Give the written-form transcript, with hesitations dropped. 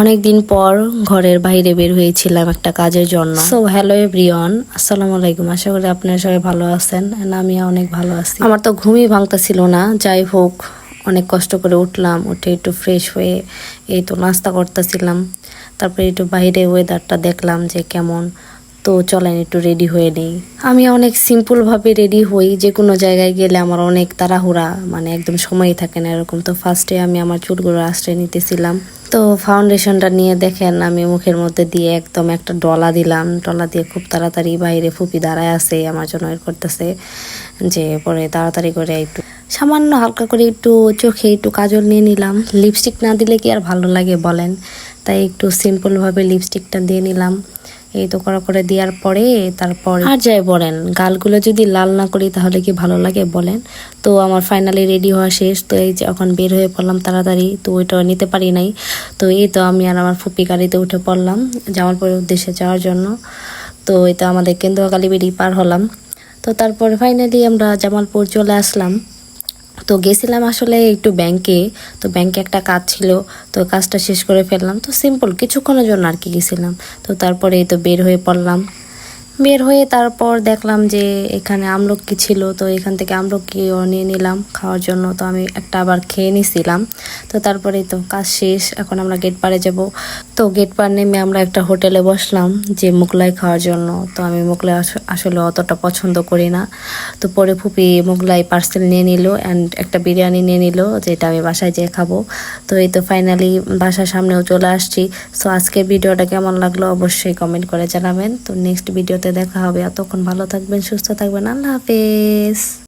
অনেকদিন পর ঘরের বাইরে বের হয়েছিলাম একটা কাজের জন্য। সো হ্যালো এভরিওয়ান, আসসালামু আলাইকুম। আশা করি আপনারা সবাই ভালো আছেন। আমি অনেক ভালো আছি। আমার তো ঘুমই ভাঙতেছিল না। যাই হোক, অনেক কষ্ট করে উঠলাম, উঠে একটু ফ্রেশ হয়ে এই তো নাস্তা করতেছিলাম। তারপরে একটু বাইরে ওয়েদারটা দেখলাম যে কেমন। তো চলেন একটু রেডি হয়ে নেই। আমি অনেক সিম্পলভাবে রেডি হই। যে কোনো জায়গায় গেলে আমার অনেক তাড়াহুড়া, মানে একদম সময়ই থাকে না এরকম। তো ফার্স্টে আমি আমার চুলগুলো আশ্রয় নিতেছিলাম। তো ফাউন্ডেশনটা নিয়ে দেখেন আমি মুখের মধ্যে দিয়ে একদম একটা ডলা দিলাম। ডলা দিয়ে খুব তাড়াতাড়ি বাইরে ফুপি দাঁড়ায় আছে, আমার জন্য ওয়েট করতেছে যে পরে তাড়াতাড়ি করে একটু সামান্য হালকা করে একটু চোখে একটু কাজল নিয়ে নিলাম। লিপস্টিক না দিলে কি আর ভালো লাগে বলেন? তাই একটু সিম্পলভাবে লিপস্টিকটা দিয়ে নিলাম। এই তো করা করে দেওয়ার পরে তারপর আর যাই বলেন, গালগুলো যদি লাল না করি তাহলে কি ভালো লাগে বলেন? তো আমার ফাইনালি রেডি হওয়া শেষ। তো এই যে এখন বের হয়ে পড়লাম তাড়াতাড়ি, তো ওইটা নিতে পারি নাই। তো এই তো আমি আর আমার ফুপি গাড়িতে উঠে পড়লাম জামালপুরের উদ্দেশ্যে যাওয়ার জন্য। তো এই তো আমাদের কেন্দুয়াখালী বেরিয়ে পার হলাম। তো তারপর ফাইনালি আমরা জামালপুর চলে আসলাম। তো গেছিলাম আসলে একটু ব্যাংকে। তো ব্যাংকে একটা কাজ ছিল, তো কাজটা শেষ করে ফেললাম। তো সিম্পল কিছুক্ষণের জন্য আর কি গেছিলাম। তো তারপরে এই তো বের হয়ে পড়লাম। বের হয়ে তারপর দেখলাম যে এখানে আমলকি ছিল, তো এখান থেকে আমলকিও নিয়ে নিলাম খাওয়ার জন্য। তো আমি একটা আবার খেয়ে নিছিলাম। তো তারপরে তো কাজ শেষ, এখন আমরা গেট পাড়ে যাব। তো গেট পাড় নেমে আমরা একটা হোটেলে বসলাম যে মোগলাই খাওয়ার জন্য। তো আমি মোগলাই আসলে অতটা পছন্দ করি না। তো পরে ফুপি মোগলাই পার্সেল নিয়ে নিল অ্যান্ড একটা বিরিয়ানি নিয়ে নিল, যেটা আমি বাসায় যেয়ে খাবো। তো এই তো ফাইনালি বাসার সামনেও চলে আসছি। সো আজকের ভিডিওটা কেমন লাগলো অবশ্যই কমেন্ট করে জানাবেন। তো নেক্সট ভিডিওতে দেখা হবে। এতক্ষণ ভালো থাকবেন, সুস্থ থাকবেন। আল্লাহ হাফেজ।